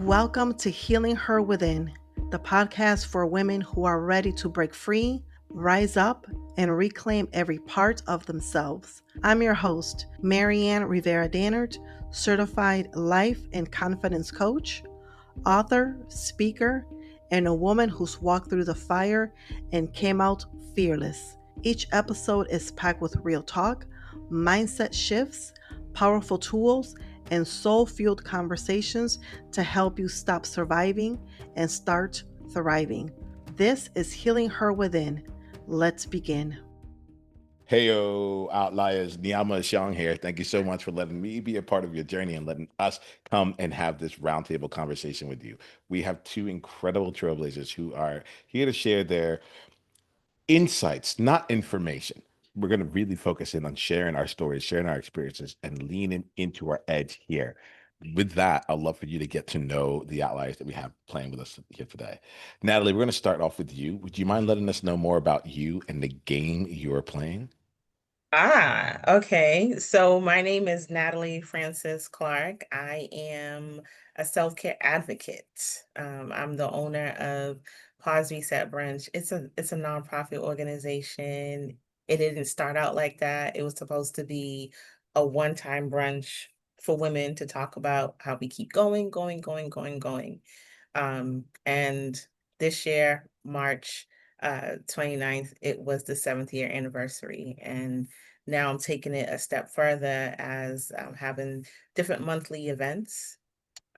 Welcome to Healing Her Within, the podcast for women who are ready to break free, rise up, and reclaim every part of themselves. I'm your host, Maryann Rivera-Dannert, certified life and confidence coach, author, speaker, and a woman who's walked through the fire and came out fearless. Each episode is packed with real talk, mindset shifts, powerful tools, and soul fueled conversations to help you stop surviving and start thriving. This is Healing Her Within. Let's begin. Heyo, Outliers, Niiamah Ashong here. Thank you so much for letting me be a part of your journey and letting us come and have this roundtable conversation with you. We have two incredible trailblazers who are here to share their insights, not information. We're going to really focus in on sharing our stories, sharing our experiences, and leaning into our edge here. With that, I'd love for you to get to know the outliers that we have playing with us here today. Natalie, we're going to start off with you. Would you mind letting us know more about you and the game you're playing? Okay. So my name is Natalie Francis-Clarke. I am a self-care advocate. I'm the owner of Pause Reset Brunch. It's a nonprofit organization. It didn't start out like that. It was supposed to be a one-time brunch for women to talk about how we keep going, going, going, going, going. And this year, March 29th, it was the 7th year anniversary. And now I'm taking it a step further as having different monthly events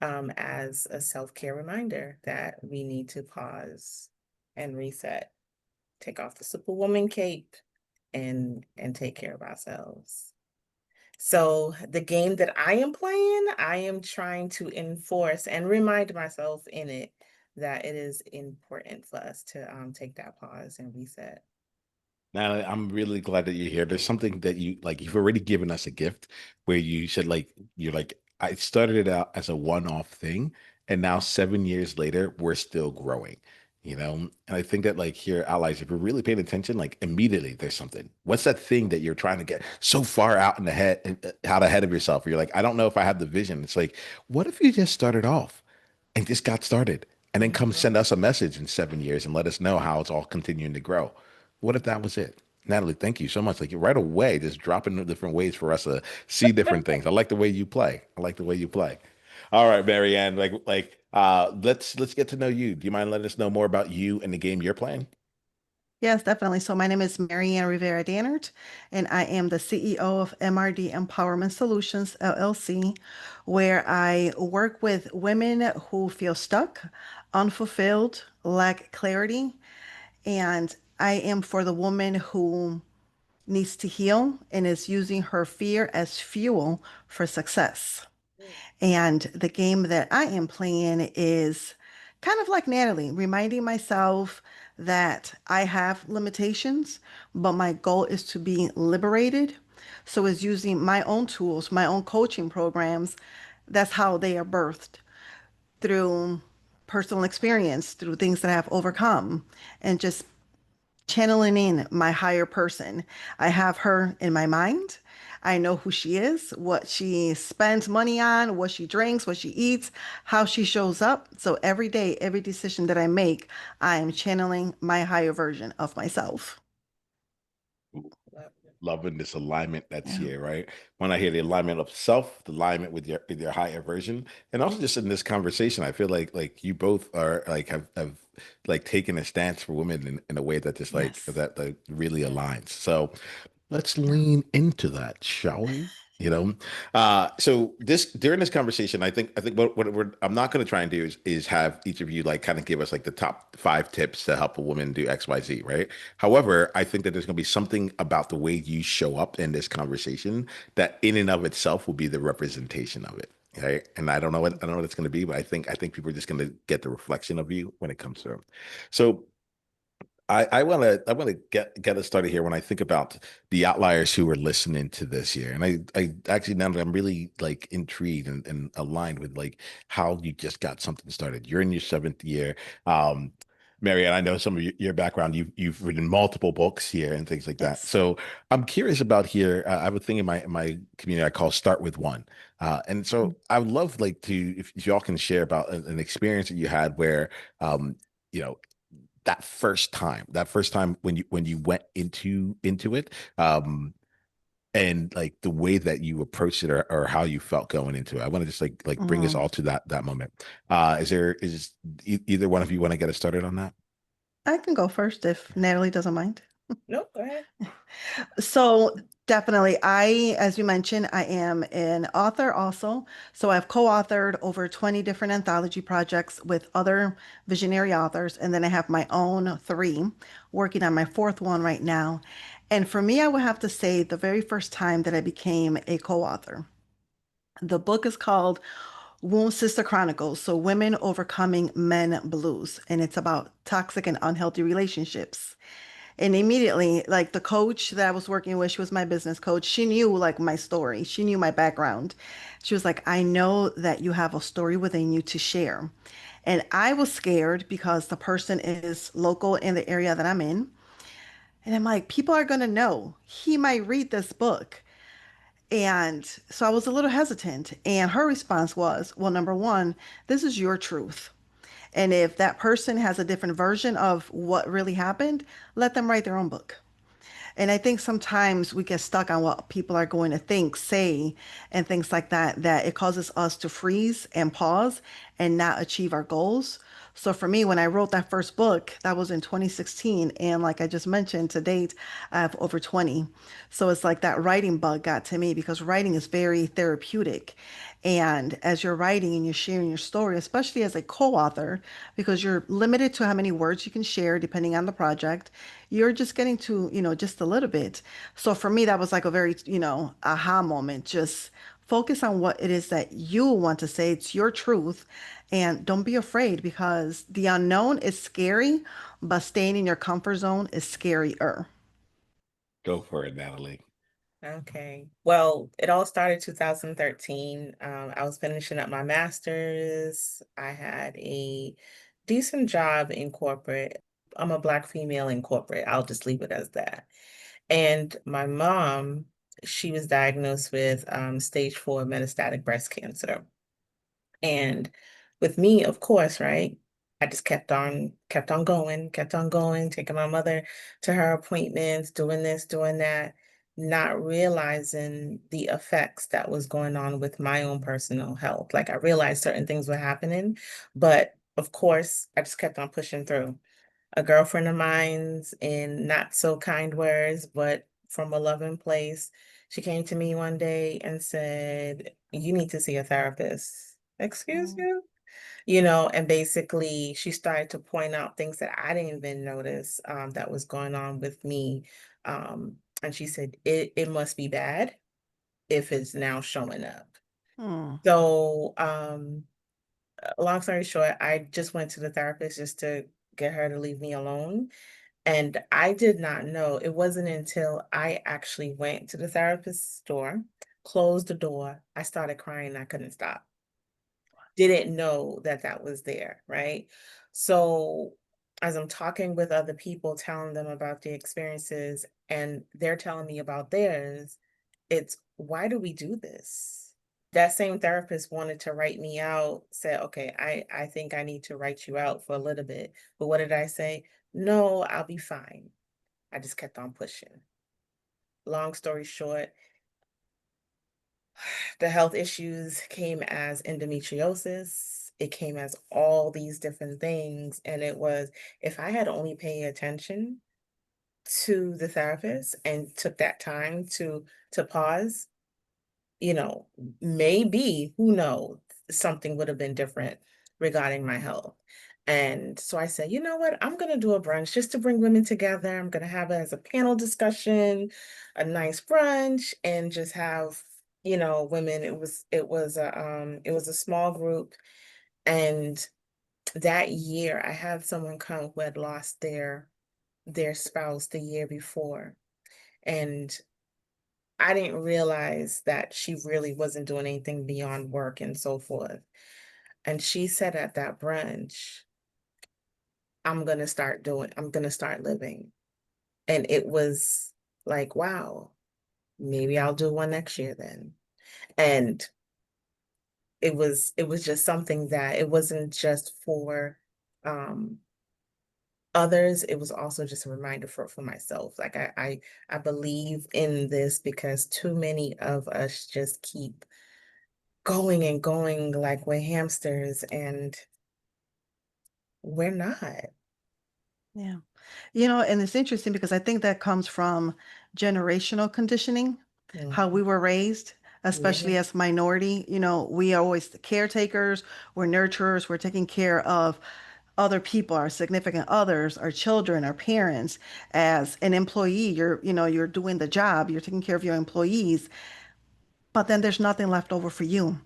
as a self-care reminder that we need to pause and reset, take off the superwoman cape and take care of ourselves. So the game that I am playing, I am trying to enforce and remind myself in it that it is important for us to take that pause and reset. Now, I'm really glad that you're here. There's something that you like, you've already given us a gift where you said, you're like, I started it out as a one-off thing, and now 7 years later, we're still growing, you know? And I think that, like, here, allies, if you're really paying attention, like, immediately there's something. What's that thing that you're trying to get so far out in the head, out ahead of yourself? Where you're like, I don't know if I have the vision. It's like, what if you just started off and just got started and then come Mhm. send us a message in 7 years and let us know how it's all continuing to grow? What if that was it? Natalie, thank you so much. Like right away, just dropping the different ways for us to see different things. I like the way you play. I like the way you play. All right, Maryann, let's get to know you. Do you mind letting us know more about you and the game you're playing? Yes, definitely. So, my name is Maryann Rivera-Dannert, and I am the CEO of MRD Empowerment Solutions, LLC, where I work with women who feel stuck, unfulfilled, lack clarity. And I am for the woman who needs to heal and is using her fear as fuel for success. And the game that I am playing is kind of like Natalie, reminding myself that I have limitations, but my goal is to be liberated. So it's using my own tools, my own coaching programs. That's how they are birthed through personal experience, through things that I have overcome, and just channeling in my higher person. I have her in my mind. I know who she is, what she spends money on, what she drinks, what she eats, how she shows up. So every day, every decision that I make, I am channeling my higher version of myself. Love it. Loving this alignment that's Yeah. here, right? When I hear the alignment of self, the alignment with your higher version, and also just in this conversation, I feel like you both are like have like taken a stance for women in a way that just Yes. that really aligns. So let's Yeah. lean into that, shall we? You know, so this during this conversation, I think what I'm not going to try and do is have each of you like kind of give us like the top 5 tips to help a woman do X, Y, Z, right? However, I think that there's going to be something about the way you show up in this conversation that in and of itself will be the representation of it. Right. And I don't know what it's going to be, but I think people are just going to get the reflection of you when it comes through. So I want to get us started here when I think about the outliers who are listening to this here. And I actually now that I'm really like intrigued and aligned with like how you just got something started. You're in your 7th year. Um, Maryann, I know some of your background. You've written multiple books here and things like that. Yes. So I'm curious about here. I have a thing in my community I call Start with One, and so I would love like to if y'all can share about an experience that you had where um, you know that first time when you went into it, and like the way that you approached it or how you felt going into it. I want to just like bring us Mm. all to that moment. Is either one of you want to get us started on that? I can go first if Natalie doesn't mind. Nope, go ahead. So definitely, as you mentioned, I am an author also. So I've co-authored over 20 different anthology projects with other visionary authors, and then I have my own three, working on my fourth one right now. And for me, I would have to say the very first time that I became a co-author. The book is called Womb Sister Chronicles, so Women Overcoming Men Blues, and it's about toxic and unhealthy relationships. And immediately, like the coach that I was working with, she was my business coach. She knew like my story. She knew my background. She was like, I know that you have a story within you to share. And I was scared because the person is local in the area that I'm in. And I'm like, people are going to know. He might read this book. And so I was a little hesitant. And her response was, well, number one, this is your truth. And if that person has a different version of what really happened, let them write their own book. And I think sometimes we get stuck on what people are going to think, say, and things like that, that it causes us to freeze and pause and not achieve our goals. So for me, when I wrote that first book, that was in 2016. And like I just mentioned, to date, I have over 20. So it's like that writing bug got to me because writing is very therapeutic. And as you're writing and you're sharing your story, especially as a co-author, because you're limited to how many words you can share depending on the project, you're just getting to, just a little bit. So for me, that was like a very, aha moment. Just focus on what it is that you want to say. It's your truth. And don't be afraid because the unknown is scary, but staying in your comfort zone is scarier. Go for it, Natalie. Okay. Well, it all started 2013. I was finishing up my master's. I had a decent job in corporate. I'm a Black female in corporate. I'll just leave it as that. And my mom, she was diagnosed with stage 4 metastatic breast cancer. And with me, of course, right? I just kept on going, taking my mother to her appointments, doing this, doing that, not realizing the effects that was going on with my own personal health. Like I realized certain things were happening, but of course, I just kept on pushing through. A girlfriend of mine's in not so kind words, but from a loving place, she came to me one day and said, "You need to see a therapist." Excuse Mm, you? And basically she started to point out things that I didn't even notice that was going on with me. And she said, it must be bad if it's now showing up. mm, So, long story short, I just went to the therapist just to get her to leave me alone. And I did not know, it wasn't until I actually went to the therapist's door, closed the door, I started crying, I couldn't stop. Didn't know that that was there, right? So as I'm talking with other people, telling them about the experiences, and they're telling me about theirs, it's why do we do this? That same therapist wanted to write me out, said, okay, I think I need to write you out for a little bit. But what did I say? No, I'll be fine. I just kept on pushing. Long story short, the health issues came as endometriosis. It came as all these different things. And it was, if I had only paid attention to the therapist and took that time to pause, you know, maybe, who knows, something would have been different regarding my health. And so I said, you know what, I'm going to do a brunch just to bring women together. I'm going to have it as a panel discussion, a nice brunch, and just have, women. It was a small group. And that year I had someone come who had lost their spouse the year before. And I didn't realize that she really wasn't doing anything beyond work and so forth. And she said at that brunch, I'm gonna start living. And it was like, wow, maybe I'll do one next year then. And it was just something that it wasn't just for um others, it was also just a reminder for myself. Like I believe in this because too many of us just keep going and going like we're hamsters, and we're not. Yeah. You know, and it's interesting because I think that comes from generational conditioning, how we Mhm. were raised, Yeah, especially as minority. You know, we are always the caretakers, we're nurturers, we're taking care of other people, our significant others, our children, our parents. As an employee, you're doing the job, you're taking care of your employees, but then there's nothing left over for you.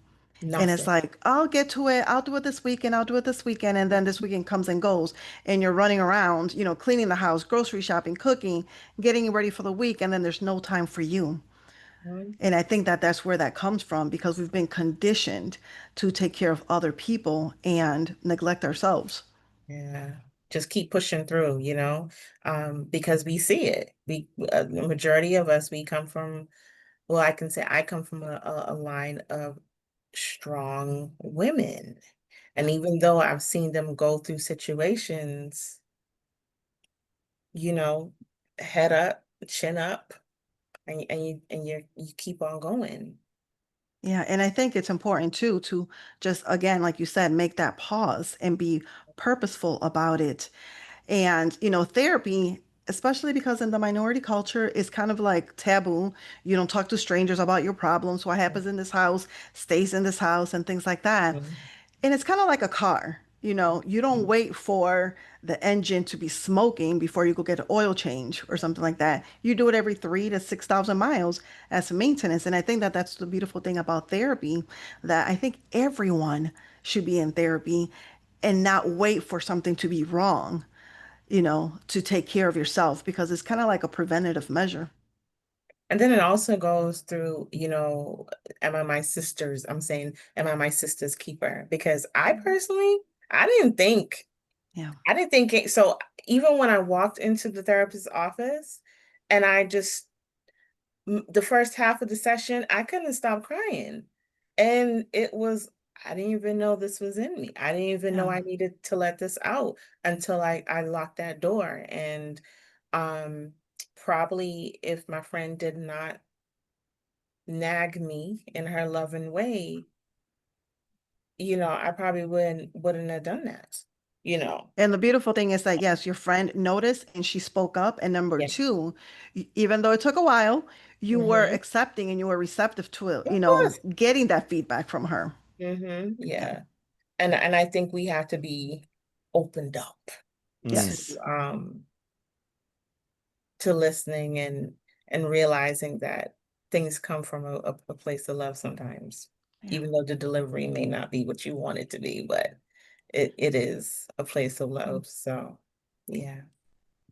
And it's nothing. like, I'll get to it. I'll do it this weekend. I'll do it this weekend. And then this weekend comes and goes. And you're running around, cleaning the house, grocery shopping, cooking, getting ready for the week. And then there's no time for you. Mhm. And I think that that's where that comes from because we've been conditioned to take care of other people and neglect ourselves. Yeah. Just keep pushing through, because we see it. The majority of us, we come from, well, I can say I come from a line of strong women. And even though I've seen them go through situations, you know, head up, chin up, and you keep on going. Yeah, and I think it's important too to just, again, like you said, make that pause and be purposeful about it. And, therapy, especially because in the minority culture, is kind of like taboo. You don't talk to strangers about your problems. What happens in this house stays in this house and things like that. Mhm. And it's kind of like a car. You don't wait for the engine to be smoking before you go get an oil change or something like that. You do it every 3 to 6,000 miles as maintenance. And I think that that's the beautiful thing about therapy, that I think everyone should be in therapy and not wait for something to be wrong, to take care of yourself because it's kind of like a preventative measure. And then it also goes through, am I my sister's? I'm saying, am I my sister's keeper? Because I didn't think, Yeah. so even when I walked into the therapist's office and the first half of the session, I couldn't stop crying. And I didn't even know this was in me. I didn't even know Yeah. I needed to let this out until I locked that door. And um, probably if my friend did not nag me in her loving way, I probably wouldn't have done that, you know. And the beautiful thing is that, yes, your friend noticed and she spoke up. And number Yeah. two, even though it took a while, you were Mm-hmm. accepting and you were receptive to it, Of course. getting that feedback from her. Mm-hmm. Yeah. Yeah. And I think we have to be opened up to Yes. um to listening and realizing that things come from a place of love sometimes, Yeah. even though the delivery may not be what you want it to be, but it is a place of love. So yeah.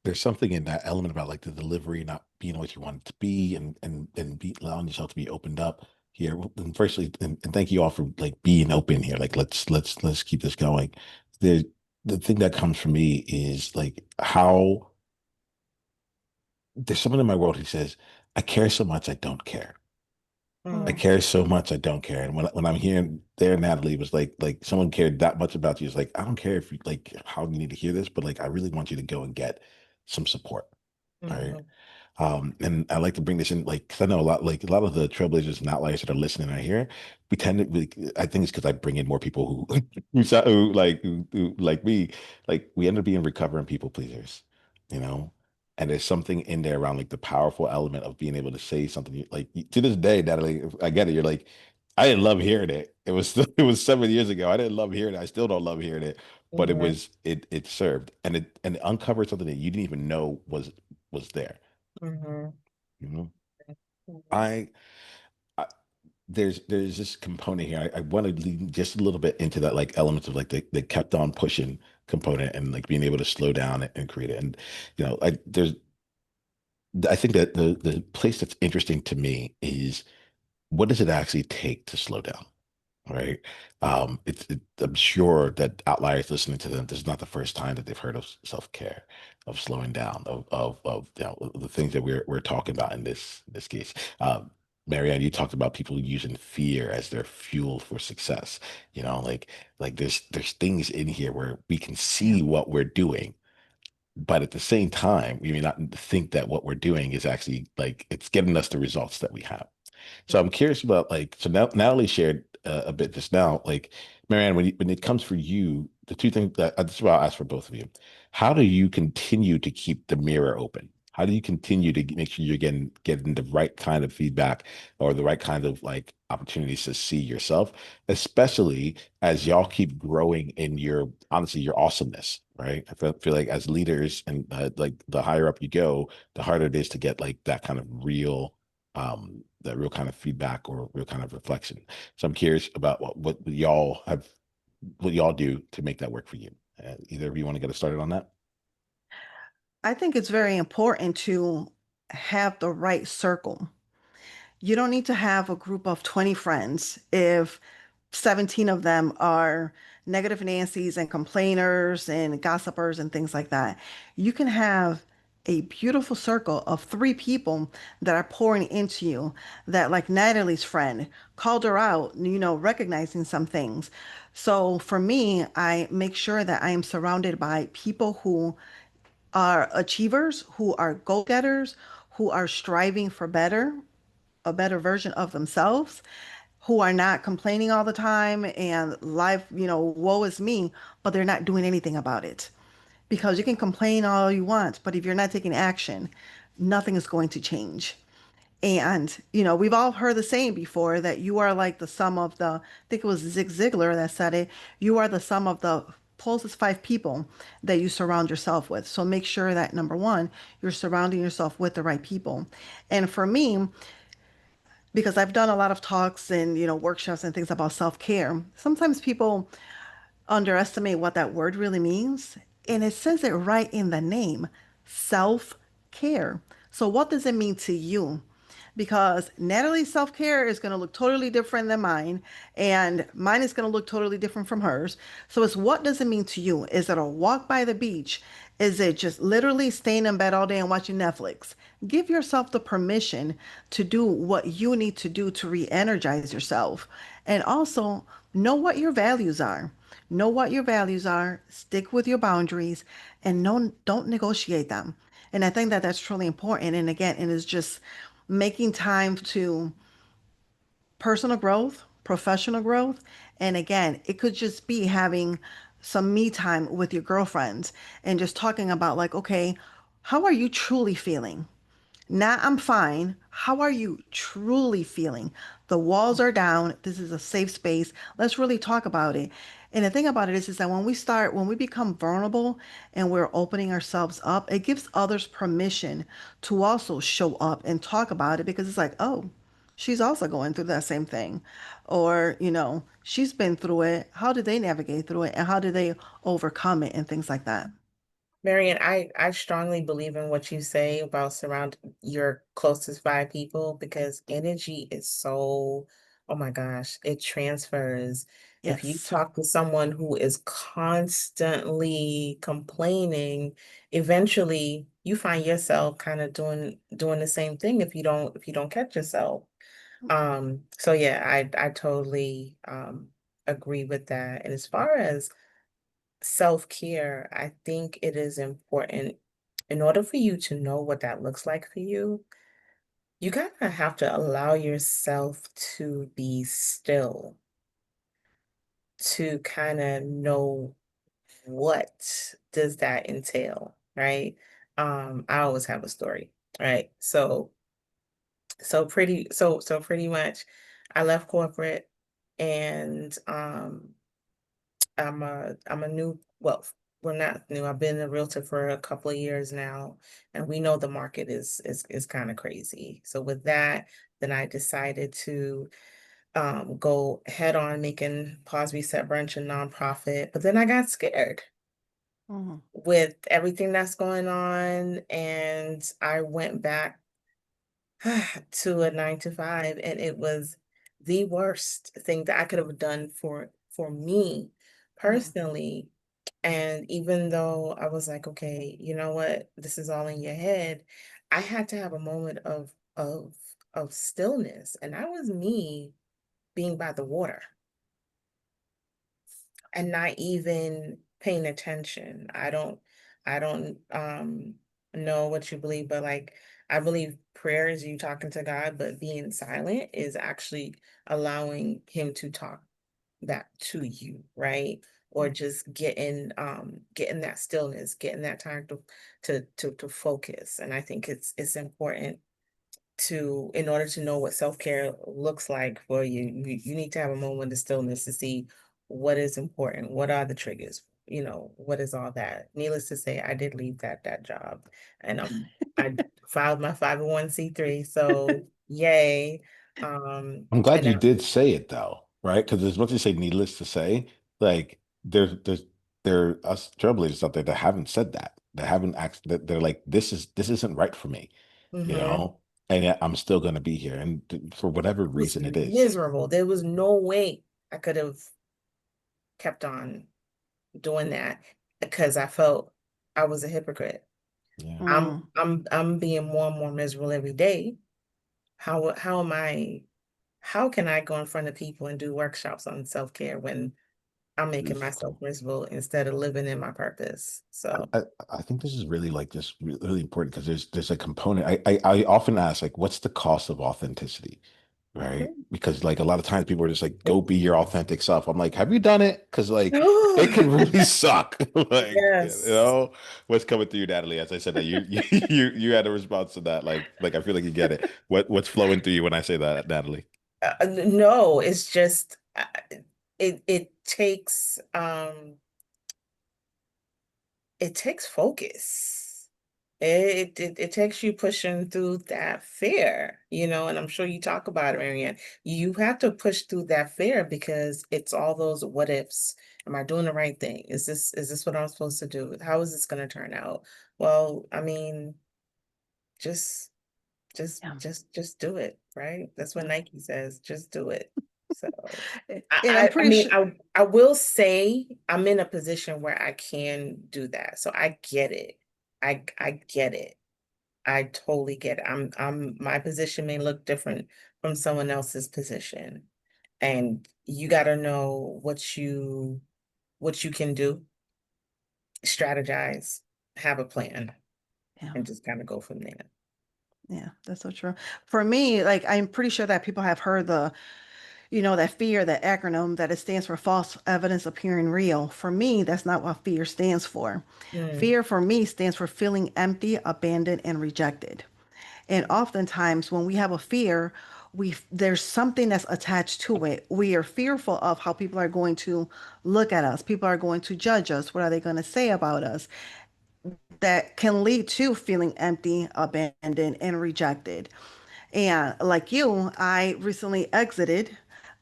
There's something in that element about like the delivery not being what you want it to be, and be allowing yourself to be opened up here. Well, and firstly, and thank you all for like being open here. Like let's keep this going. The thing that comes from me is like how there's someone in my world who says, I care so much I don't care. I Mm, Mm. care so much I don't care. And when I'm hearing there, Natalie was like someone cared that much about you. It's like, I don't care if you like how you need to hear this, but like I really want you to go and get some support. All right. mhm, And I like to bring this in, like, because I know a lot of the trailblazers and outliers that are listening are here. We tend to, I think it's because I bring in more people who, who like me, like we end up being recovering people pleasers, you know. And there's something in there around like the powerful element of being able to say something like to this day, Natalie, I get it. You're like, I didn't love hearing it. It was it was 7 years ago. I didn't love hearing it. I still don't love hearing it, but mhm, it served and it uncovered something that you didn't even know was there. mhm, You know, mhm. I, I there's this component here. I want to lean just a little bit into that like elements of like the kept on pushing component and like being able to slow down and create it. And I think that the place that's interesting to me is what does it actually take to slow down? right? I'm sure that outliers listening to them, this is not the first time that they've heard of self-care, of slowing down, of the things that we're talking about in this case. Maryann, you talked about people using fear as their fuel for success. Like there's things in here where we can Yeah. see what we're doing, but at the same time, we may not think that what we're doing is actually like it's getting us the results that we have. So I'm curious about like, so now Natalie shared a bit just now, like Maryann, when it comes for you, the two things that this is what I'll ask for both of you. How do you continue to keep the mirror open? How do you continue to make sure you're getting the right kind of feedback or the right kind of like opportunities to see yourself, especially as y'all keep growing in your honestly your awesomeness, right? I feel like as leaders and like the higher up you go, the harder it is to get like that kind of real that real kind of feedback or real kind of reflection. So I'm curious about what y'all do to make that work for you. Either of you want to get us started on that? I think it's very important to have the right circle. You don't need to have a group of 20 friends if 17 of them are negative Nancy's and complainers and gossipers and things like that. You can have a beautiful circle of three people that are pouring into you, that, like Natalie's friend, called her out, recognizing some things. So for me, I make sure that I am surrounded by people who are achievers, who are go-getters, who are striving for better, a better version of themselves, who are not complaining all the time and life, woe is me, but they're not doing anything about it. Because you can complain all you want, but if you're not taking action, nothing is going to change. And, we've all heard the saying before that you are like the sum of I think it was Zig Ziglar that said it, you are the sum of the closest five people that you surround yourself with. So make sure that number one, you're surrounding yourself with the right people. And for me, because I've done a lot of talks and, workshops and things about self-care, sometimes people underestimate what that word really means. And it says it right in the name, self-care. So what does it mean to you? Because Natalie's self-care is going to look totally different than mine, and mine is going to look totally different from hers. So it's, what does it mean to you? Is it a walk by the beach? Is it just literally staying in bed all day and watching Netflix? Give yourself the permission to do what you need to do to re-energize yourself. And also know what your values are. Know what your values are, stick with your boundaries, and no, don't negotiate them. And I think that that's truly important. And again, it is just making time to personal growth, professional growth. And again, it could just be having some me time with your girlfriends and just talking about, like, okay, how are you truly feeling? Now I'm fine. How are you truly feeling? The walls are down. This is a safe space. Let's really talk about it. And the thing about it is that when we become vulnerable and we're opening ourselves up, it gives others permission to also show up and talk about it, because it's like, oh, she's also going through that same thing. Or, she's been through it. How did they navigate through it? And how did they overcome it and things like that? Maryann, I strongly believe in what you say about surround your closest five people because energy is so, oh my gosh, it transfers. If you Yes. talk to someone who is constantly complaining, eventually you find yourself kind of doing the same thing if you don't catch yourself. So yeah, I totally agree with that. And as far as self-care, I think it is important in order for you to know what that looks like for you, you kind of have to allow yourself to be still, to kind of know what does that entail, right? I always have a story, right? So pretty much I left corporate and I'm a new, well, we're not new. I've been a realtor for a couple of years now, and we know the market is kind of crazy. So with that, then I decided to go head on making Pause Reset Brunch a nonprofit. But then I got scared Mhm. with everything that's going on, and I went back to a 9 to 5, and it was the worst thing that I could have done for me Yeah. personally. And even though I was like, okay, you know what, this is all in your head, I had to have a moment of stillness. And that was me being by the water and not even paying attention. I don't know what you believe, but like I believe prayer is you talking to God, but being silent is actually allowing him to talk that to you, right? Or just getting that stillness, getting that time to focus. And I think it's important to in order to know what self-care looks like for you, you need to have a moment of stillness to see what is important, what are the triggers, what is all that. Needless to say, I did leave that job, and I filed my 501(c)(3), so yay. I'm glad And you I, did say it though, right? Because as much as you say needless to say, like there are us trailblazers out there that haven't said that, that haven't asked that they're like, this isn't right for me, you mhm. know, and yet I'm still gonna be here. And for whatever Was reason it is. miserable. There was no way I could have kept on doing that because I felt I was a hypocrite. Yeah. Mm. I'm being more and more miserable every day. How am I how can I go in front of people and do workshops on self-care when I'm making myself Beautiful. miserable instead of living in my purpose? So, I, I think this is really like just really important because there's a component I often ask like what's the cost of authenticity, right? Because like a lot of times people are just like go be your authentic self. I'm like, have you done it? Because like it can really suck. Like yes. what's coming through you, Natalie? As I said that you had a response to that. Like I feel like you get it. What's flowing through you when I say that, Natalie? No, it's just it takes it takes focus. It takes you pushing through that fear, and I'm sure you talk about it, Maryann. You have to push through that fear because it's all those what ifs. Am I doing the right thing? Is this what I'm supposed to do? How is this going to turn out? Well, I mean, just Yeah. just do it, right? That's what Yeah. Nike says, just do it. So And I'm I pretty mean, sure. I will say I'm in a position where I can do that. So I get it. I get it. I totally get it. My position may look different from someone else's position. And you gotta know what you can do, strategize, have a plan, Yeah. and just kind of go from there. Yeah, that's so true. For me, like I'm pretty sure that people have heard that fear, that acronym that it stands for false evidence appearing real. For me, that's not what fear stands for. Mm, Fear for me stands for feeling empty, abandoned, and rejected. And oftentimes when we have a fear, there's something that's attached to it. We are fearful of how people are going to look at us. People are going to judge us. What are they going to say about us? That can lead to feeling empty, abandoned, and rejected. And like you, I recently exited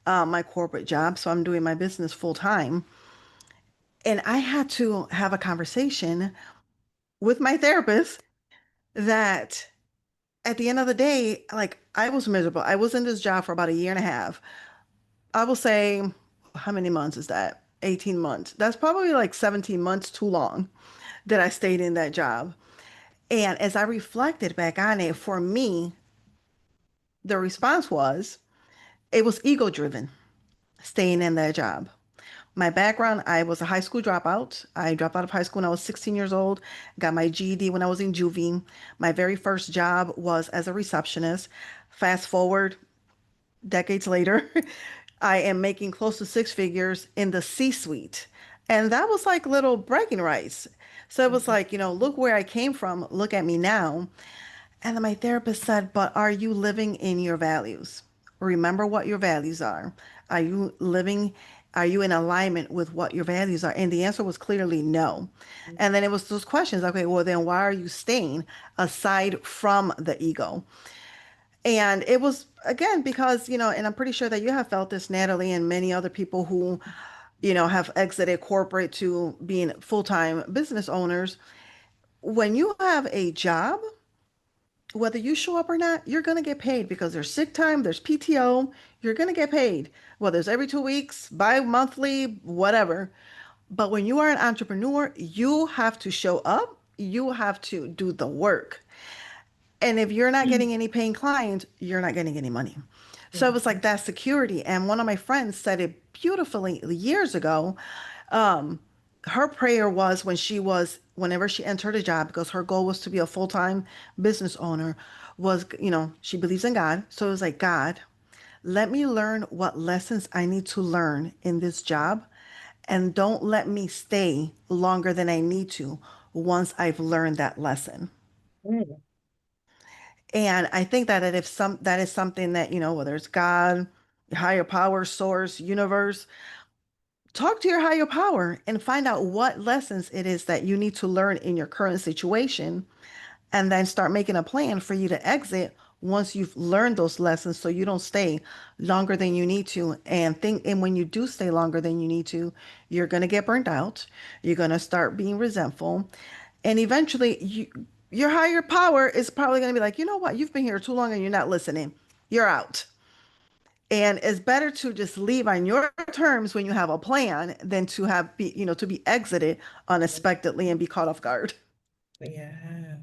my corporate job, so I'm doing my business full time. And I had to have a conversation with my therapist that at the end of the day, like I was miserable. I was in this job for about a year and a half. I will say, how many months is that? 18 months. That's probably like 17 months too long that I stayed in that job. And as I reflected back on it, for me, the response was it was ego driven, staying in that job. My background, I was a high school dropout. I dropped out of high school when I was 16 years old, got my GED when I was in juvie. My very first job was as a receptionist. Fast forward decades later, I am making close to six figures in the C-suite. And that was like little bragging rights. So it was mhm, like, look where I came from, look at me now. And then my therapist said, but are you living in your values? Remember what your values are. Are you living, are you in alignment with what your values are? And the answer was clearly no. And then it was those questions, okay, well, then why are you staying aside from the ego? And it was, again, because, and I'm pretty sure that you have felt this, Natalie, and many other people who, have exited corporate to being full-time business owners. When you have a job, whether you show up or not, you're going to get paid because there's sick time, there's PTO, you're going to get paid, whether it's every 2 weeks, bi-monthly, whatever. But when you are an entrepreneur, you have to show up, you have to do the work. And if you're not getting any paying clients, you're not getting any money. So it was like Mhm. that security. And one of my friends said it beautifully years ago. Um, Her prayer was whenever she entered a job, because her goal was to be a full-time business owner, was, she believes in God. So it was like, God, let me learn what lessons I need to learn in this job, and don't let me stay longer than I need to once I've learned that lesson. Mm. And I think that is something that, whether it's God, higher power, source, universe, talk to your higher power and find out what lessons it is that you need to learn in your current situation, and then start making a plan for you to exit once you've learned those lessons, so you don't stay longer than you need to. And when you do stay longer than you need to, you're going to get burnt out. You're going to start being resentful, and eventually your higher power is probably going to be like, you know what, you've been here too long and you're not listening, you're out. And it's better to just leave on your terms when you have a plan than to be exited unexpectedly and be caught off guard. Yeah.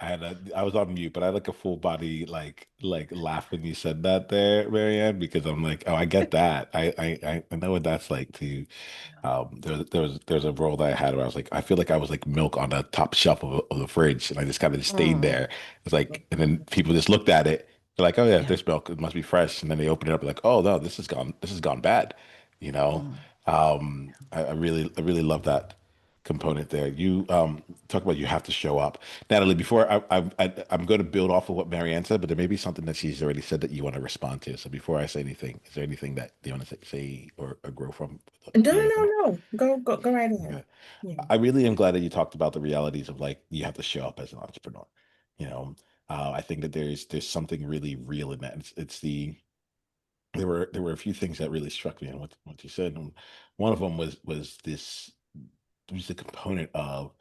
I was on mute, but I had like a full body like laugh when you said that there, Maryann, because I'm like, oh, I get that. I know what that's like to there's a role that I had where I was like, I feel like I was like milk on the top shelf of the fridge, and I just kind of stayed Mm, there. It's like, and then Mhm. people just looked at it, they're like, oh yeah, yeah. there's milk, it must be fresh, and then they open it up, like, oh no, this has gone bad, you know. Mm, I really love that component there. You talk about you have to show up, Natalie. Before I'm going to build off of what Maryann said, but there may be something that she's already said that you want to respond to. So before I say anything, is there anything that you want to say or grow from No, no, Maryann? no. Go right ahead. Okay. Yeah. I really am glad that you talked about the realities of like you have to show up as an entrepreneur. You know, I think that there's something really real in that. It's the there were a few things that really struck me in what you said, and one of them was this was the component of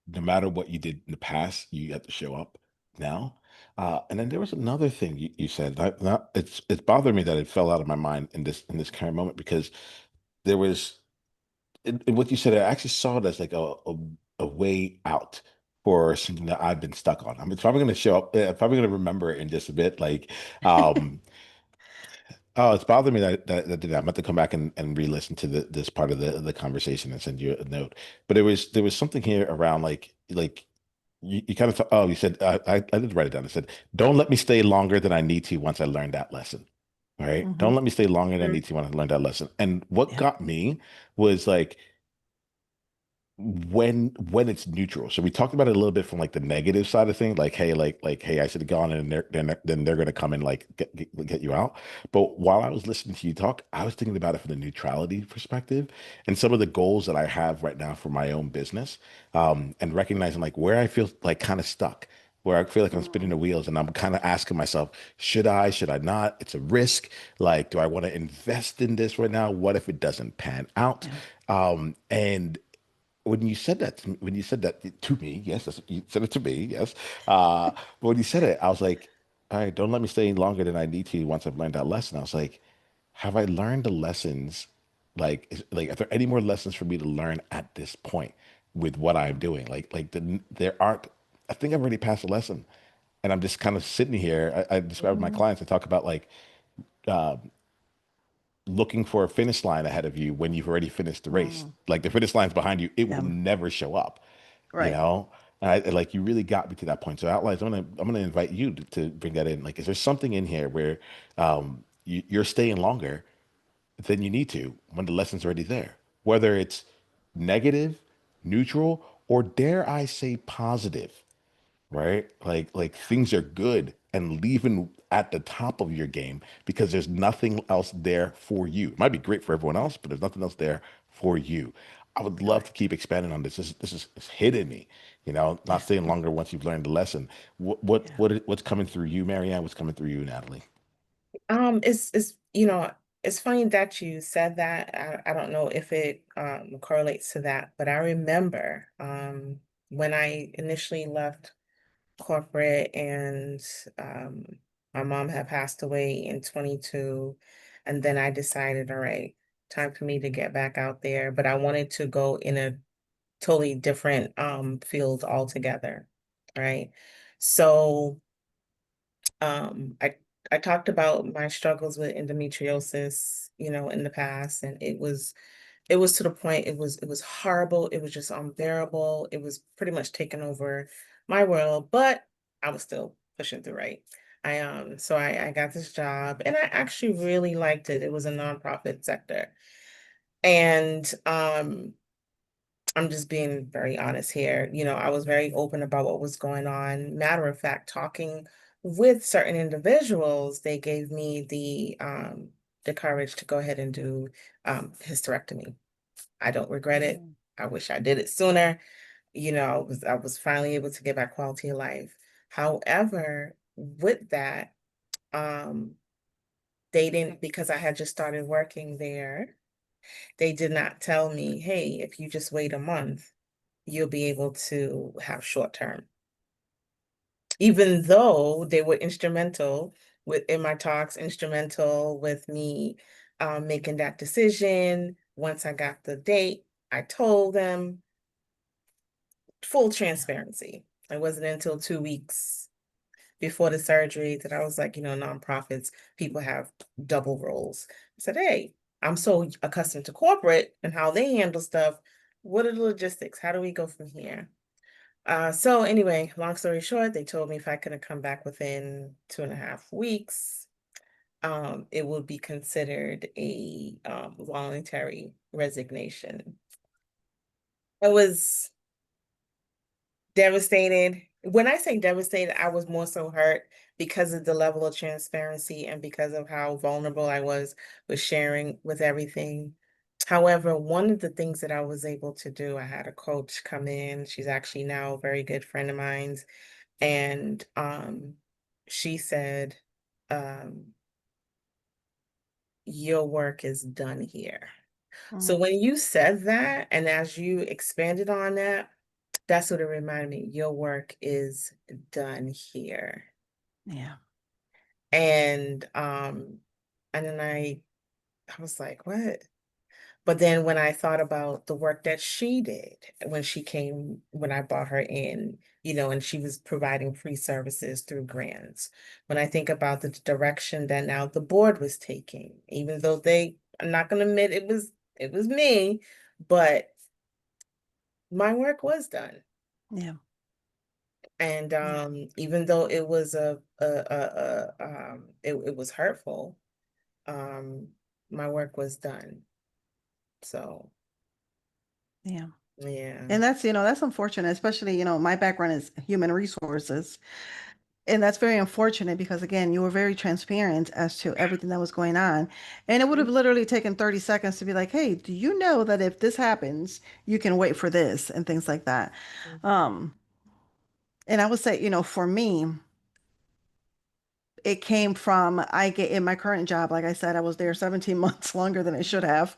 no matter what you did in the past, you have to show up now. And then there was another thing you said. It's bothered me that it fell out of my mind in this current moment because there was in what you said. I actually saw it as like a way out for something that I've been stuck on. I mean, it's probably going to show up. I'm probably going to remember it in just a bit. Um, Oh, it's bothered me that did that. I'm about to come back and re-listen to this part of the conversation and send you a note. But there was something here around like you kind of oh, you said I did write it down. I said, don't let me stay longer than I need to once I learned that lesson. All right. hmm Don't let me stay longer than I Mhm. need to when I learned that lesson. And what Yeah. got me was like when it's neutral. So we talked about it a little bit from like the negative side of things, like hey, hey, I should have gone, and then they're gonna come and like get you out. But while I was listening to you talk, I was thinking about it from the neutrality perspective and some of the goals that I have right now for my own business, and recognizing like where I feel like kind of stuck. Where I feel like I'm spinning Mm, the wheels, and I'm kind of asking myself, should I not? It's a risk. Like, do I want to invest in this right now? What if it doesn't pan out? yeah. And when you said that when you said that to me, yes, you said it to me, yes. But when you said it, I was like, all right, don't let me stay longer than I need to once I've learned that lesson. I was like, have I learned the lessons? Are there any more lessons for me to learn at this point with what I'm doing? There aren't. I think I've already passed a lesson, and I'm just kind of sitting here. I describe to my Mhm. clients. I talk about like uh, looking for a finish line ahead of you when you've already finished the race. Mm, Like the finish line's behind you, it will yeah. never show up, you Right. know? And like you really got me to that point. So Outlines, I'm gonna invite you to bring that in. Like, is there something in here where you're staying longer than you need to when the lesson's already there? Whether it's negative, neutral, or dare I say positive, right? Like things are good and leaving at the top of your game because there's nothing else there for you. It might be great for everyone else, but there's nothing else there for you. I would love to Correct. keep expanding on this. This is it's hitting me, not Yeah. staying longer once you've learned the lesson. Yeah. What's coming through you, Maryann? What's coming through you, Natalie? It's it's funny that you said that. I don't know if it correlates to that, but I remember when I initially left corporate, and um, my mom had passed away in 22. And then I decided, all right, time for me to get back out there. But I wanted to go in a totally different field altogether, right? So I talked about my struggles with endometriosis, in the past, and it was to the point, it was horrible. It was just unbearable. It was pretty much taking over my world, but I was still pushing through, right? I got this job, and I actually really liked it. It was a nonprofit sector. And I'm just being very honest here. I was very open about what was going on. Matter of fact, talking with certain individuals, they gave me the courage to go ahead and do hysterectomy. I don't regret it. Mm. I wish I did it sooner. I was finally able to get back quality of life. However, with that, um, they didn't, because I had just started working there, they did not tell me, hey, if you just wait a month, you'll be able to have short term. Even though they were instrumental in my talks, instrumental with me making that decision. Once I got the date, I told them, full transparency. It wasn't until 2 weeks before the surgery that I was like, nonprofits, people have double roles. I said, hey, I'm so accustomed to corporate and how they handle stuff. What are the logistics? How do we go from here? So anyway, long story short, they told me if I couldn't come back within 2.5 weeks, it would be considered a voluntary resignation. I was devastated. When I say devastated, I was more so hurt because of the level of transparency and because of how vulnerable I was with sharing with everything. However, one of the things that I was able to do, I had a coach come in. She's actually now a very good friend of mine. And she said, um, your work is done here. So Mm. when you said that, and as you expanded on that, that's what it reminded me. Your work is done here. Yeah. And then I was like, what? But then when I thought about the work that she did when she came, when I brought her in, and she was providing free services through grants. When I think about the direction that now the board was taking, even though I'm not going to admit it was me, but my work was done. Yeah. And Yeah. even though it was it was hurtful, um, my work was done. So Yeah. yeah. And that's unfortunate, especially, my background is human resources. And that's very unfortunate because, again, you were very transparent as to everything that was going on. And it would have literally taken 30 seconds to be like, hey, do you know that if this happens, you can wait for this and things like that. Mhm. Um, and I would say, for me, it came from I get in my current job, like I said, I was there 17 months longer than I should have.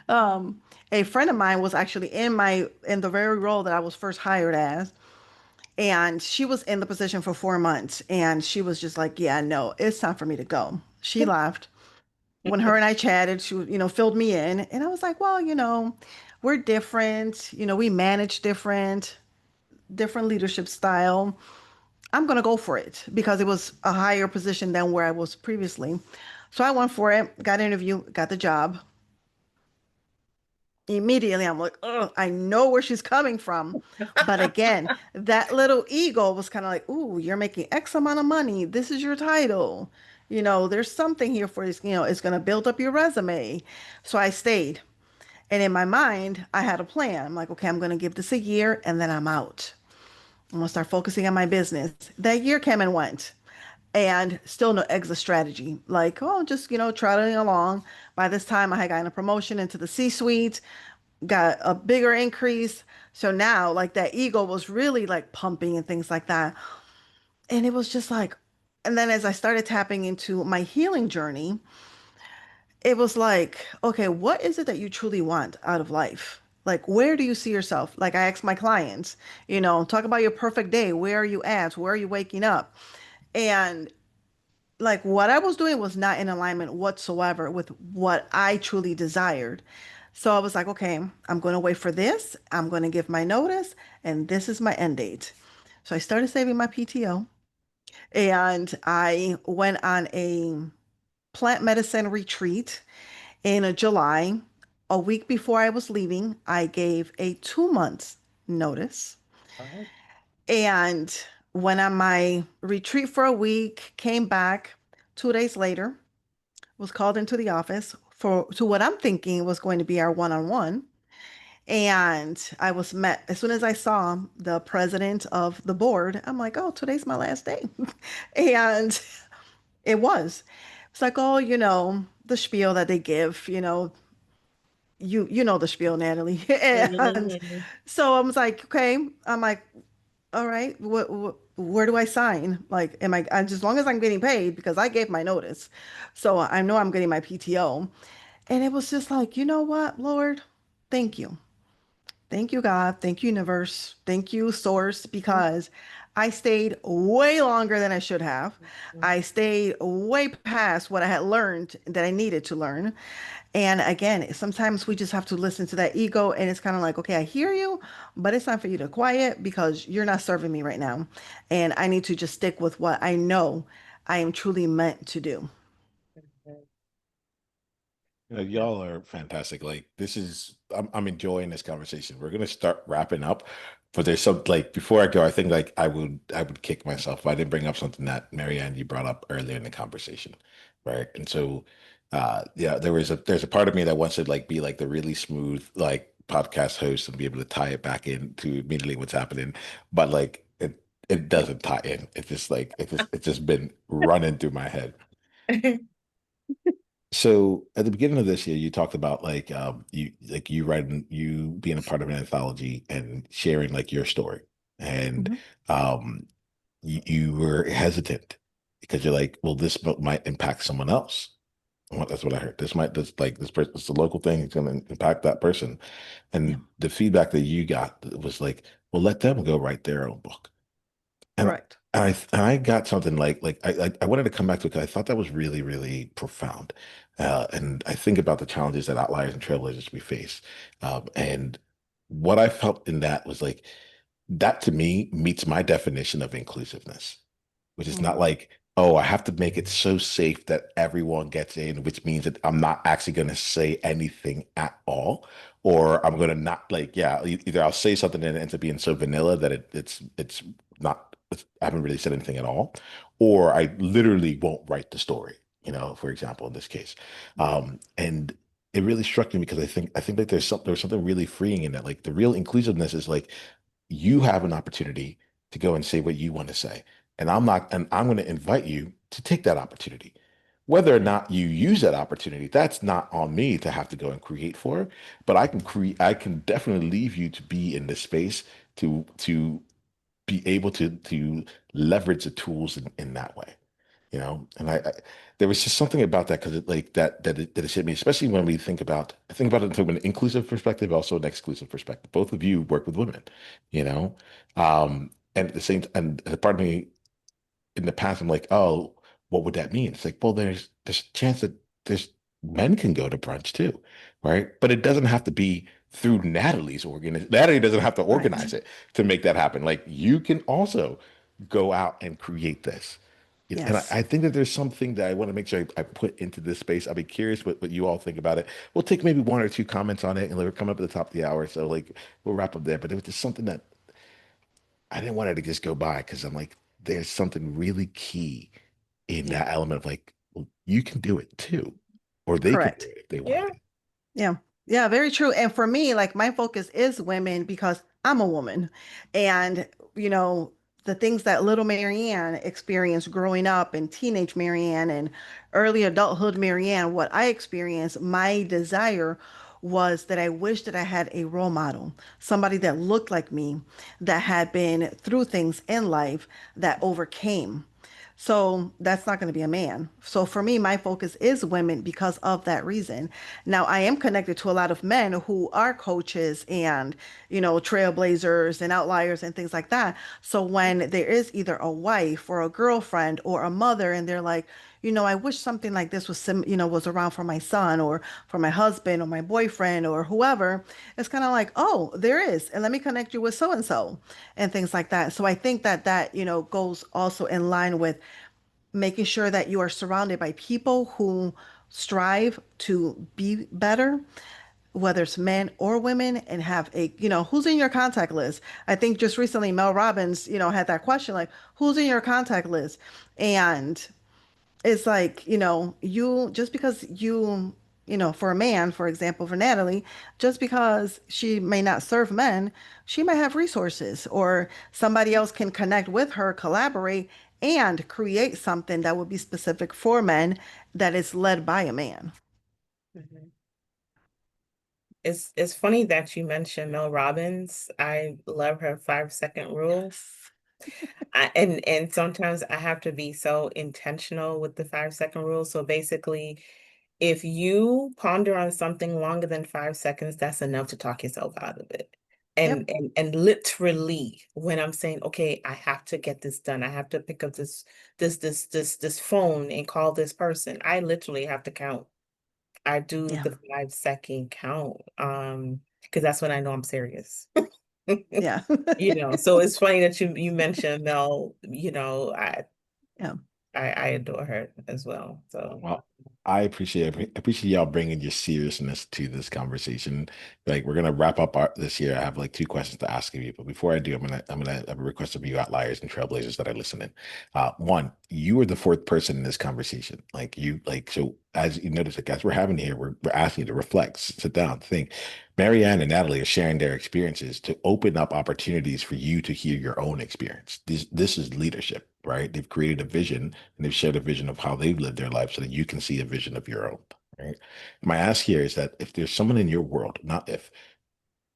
Um, a friend of mine was actually in the very role that I was first hired as. And she was in the position for 4 months. And she was just like, yeah, no, it's time for me to go. She left. When her and I chatted, she, filled me in. And I was like, well, we're different. We manage different leadership style. I'm going to go for it because it was a higher position than where I was previously. So I went for it, got an interview, got the job. Immediately, I'm like, oh, I know where she's coming from. But again, that little ego was kind of like, ooh, you're making X amount of money. This is your title. There's something here for this, it's going to build up your resume. So I stayed. And in my mind, I had a plan. I'm like, okay, I'm going to give this a year and then I'm out. I'm going to start focusing on my business. That year came and went and still no exit strategy. Like, oh, just, trotting along. By this time, I had gotten a promotion into the C-suite, got a bigger increase. So now, like, that ego was really like pumping and things like that. And it was just like, and then as I started tapping into my healing journey, it was like, okay, what is it that you truly want out of life? Like, where do you see yourself? Like, I ask my clients, talk about your perfect day. Where are you at? Where are you waking up? And like, what I was doing was not in alignment whatsoever with what I truly desired. So I was like, okay, I'm going to wait for this. I'm going to give my notice, and this is my end date. So I started saving my PTO, and I went on a plant medicine retreat in July. A week before I was leaving, I gave a 2 months notice Oh, and went on my retreat for a week, came back 2 days later, was called into the office for to what I'm thinking was going to be our one-on-one. And I was met as soon as I saw the president of the board. I'm like, oh, today's my last day. And it was. It's like, oh, the spiel that they give, you know the spiel, Natalie. And mhm. so I was like, okay. I'm like, all right, where do I sign? Like, as long as I'm getting paid because I gave my notice. So I know I'm getting my PTO. And it was just like, you know what, Lord, thank you. Thank you, God. Thank you, universe. Thank you, source, because I stayed way longer than I should have. I stayed way past what I had learned that I needed to learn. And again, sometimes we just have to listen to that ego, and it's kind of like, okay, I hear you, but it's time for you to quiet because you're not serving me right now. And I need to just stick with what I know I am truly meant to do. Y'all are fantastic. Like this is, I'm enjoying this conversation. We're gonna start wrapping up, but there's some like before I go, I think like I would kick myself if I didn't bring up something that Maryann you brought up earlier in the conversation, right? And so, yeah, there's a part of me that wants to like be like the really smooth like podcast host and be able to tie it back in to immediately what's happening, but like it doesn't tie in. It's just like it's just been running through my head. So at the beginning of this year, you talked about you writing you being a part of an anthology and sharing like your story, and Mhm. um, you were hesitant because you're like, well, this might impact someone else. Well, that's what I heard. This person, it's a local thing. It's going to impact that person, Yeah, and the feedback that you got was like, well, let them go write their own book. And correct. I got something I wanted to come back to it because I thought that was really, really profound. And I think about the challenges that outliers and trailblazers we face. And what I felt in that was like that to me meets my definition of inclusiveness, which is not Mhm. like, oh, I have to make it so safe that everyone gets in, which means that I'm not actually going to say anything at all, or I'm going to not like, yeah, either I'll say something and it ends up being so vanilla that it's not, I haven't really said anything at all, or I literally won't write the story, for example, in this case. And it really struck me because I think that there's something really freeing in that. Like the real inclusiveness is like you have an opportunity to go and say what you want to say. And I'm going to invite you to take that opportunity. Whether or not you use that opportunity, that's not on me to have to go and create for, but I can definitely leave you to be in this space to be able to leverage the tools in that way, and I there was just something about that because it like that it hit me, especially when I think about it from an inclusive perspective, also an exclusive perspective. Both of you work with women, you know, and at the same and a part of me in the past, I'm like, oh, what would that mean? It's like, well, there's a chance that there's men can go to brunch too, right? But it doesn't have to be through Natalie's organ. Natalie doesn't have to Right. organize it to make that happen. Like you can also go out and create this. And I, Yes. I think that there's something that I want to make sure I put into this space. I'll be curious what you all think about it. We'll take maybe one or two comments on it and we're coming up at the top of the hour. So like we'll wrap up there. But it was just something that I didn't want it to just go by because I'm like, there's something really key in Yeah. that element of like, well, you can do it too, or they can do Correct. it if they want Yeah. to. Yeah. Yeah, very true. And for me, like my focus is women because I'm a woman. And, you know, the things that little Marianne experienced growing up and teenage Marianne and early adulthood Marianne, what I experienced, my desire was that I wished that I had a role model, somebody that looked like me, that had been through things in life that overcame. So that's not going to be a man. So for me, my focus is women because of that reason. Now, I am connected to a lot of men who are coaches and, trailblazers and outliers and things like that. So when there is either a wife or a girlfriend or a mother and they're like, I wish something like this was around for my son or for my husband or my boyfriend or whoever, it's kind of like, oh, there is, and let me connect you with so and so and things like that. So I think that goes also in line with making sure that you are surrounded by people who strive to be better, whether it's men or women, and have who's in your contact list. I think just recently Mel Robbins, had that question like, who's in your contact list? And it's like, you just because for a man, for example, for Natalie, just because she may not serve men, she might have resources or somebody else can connect with her, collaborate, and create something that would be specific for men that is led by a man. Mhm. It's funny that you mentioned Mel Robbins. I love her 5 second rule. Yes. And sometimes I have to be so intentional with the 5 second rule. So basically, if you ponder on something longer than 5 seconds, that's enough to talk yourself out of it. Yep. And literally, when I'm saying, okay, I have to get this done, I have to pick up this phone and call this person, I literally have to count. I do Yeah. the 5 second count, because that's when I know I'm serious. Yeah. So it's funny that you mentioned Mel, Yeah. I adore her as well. So Well, I appreciate y'all bringing your seriousness to this conversation. Like we're gonna wrap up this year. I have like two questions to ask you, but before I do, I'm gonna have a request of you outliers and trailblazers that are listening. One, you are the fourth person in this conversation. So as you notice, like as we're having here, we're asking you to reflect, sit down, think. Maryann and Natalie are sharing their experiences to open up opportunities for you to hear your own experience. This is leadership, right? They've created a vision and they've shared a vision of how they've lived their life so that you can see a vision of your own, right? My ask here is that if there's someone in your world, not if,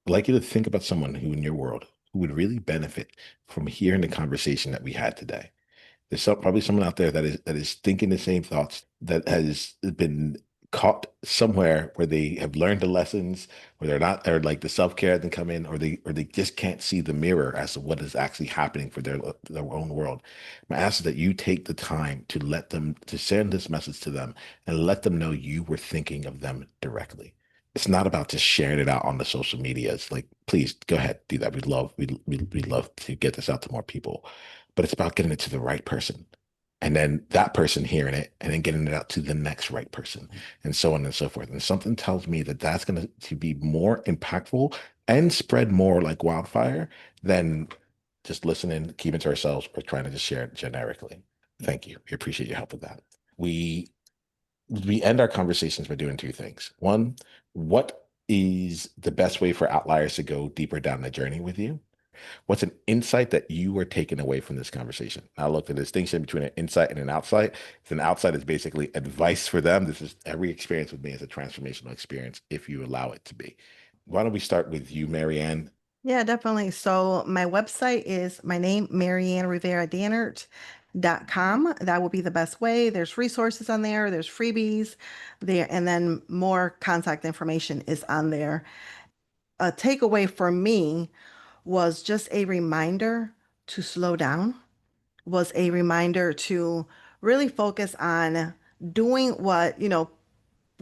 I'd like you to think about someone who in your world who would really benefit from hearing the conversation that we had today. There's probably someone out there that is thinking the same thoughts, that has been caught somewhere where they have learned the lessons, where they're not, or like the self-care hasn't come in, or they just can't see the mirror as to what is actually happening for their own world. My ask is that you take the time to let them to send this message to them and let them know you were thinking of them directly. It's not about just sharing it out on the social media. It's like, please go ahead, do that. We'd love to get this out to more people, but it's about getting it to the right person. And then that person hearing it and then getting it out to the next right person and so on and so forth. And something tells me that that's going to be more impactful and spread more like wildfire than just listening, keeping to ourselves, or trying to just share it generically. Thank you. We appreciate your help with that. We end our conversations by doing two things. One, what is the best way for outliers to go deeper down the journey with you? What's an insight that you are taking away from this conversation? Now, look, the distinction between an insight and an outsight. If an outsight is basically advice for them, this is every experience with me is a transformational experience if you allow it to be. Why don't we start with you, Maryann? Yeah, definitely. So my website is my name, MaryanriveraDannert.com. That will be the best way. There's resources on there, there's freebies there, and then more contact information is on there. A takeaway for me was just a reminder to slow down, was a reminder to really focus on doing what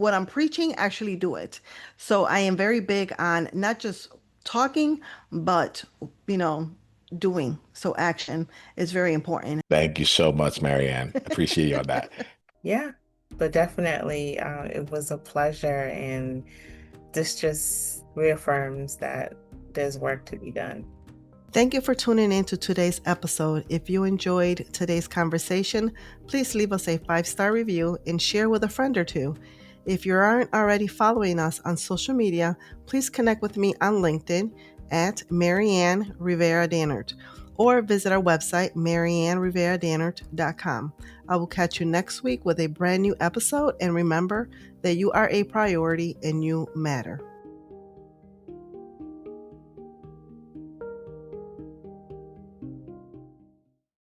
I'm preaching, actually do it. So I am very big on not just talking, but, you know, doing. So action is very important. Thank you so much, Maryann. Appreciate you on that. yeah, but definitely, it was a pleasure, and this just reaffirms that there's work to be done. Thank you for tuning in to today's episode. If you enjoyed today's conversation, please leave us a 5-star review and share with a friend or two. If you aren't already following us on social media, please connect with me on LinkedIn at Maryann Rivera-Dannert or visit our website, MaryanriveraDannert.com. I will catch you next week with a brand new episode, and remember that you are a priority and you matter.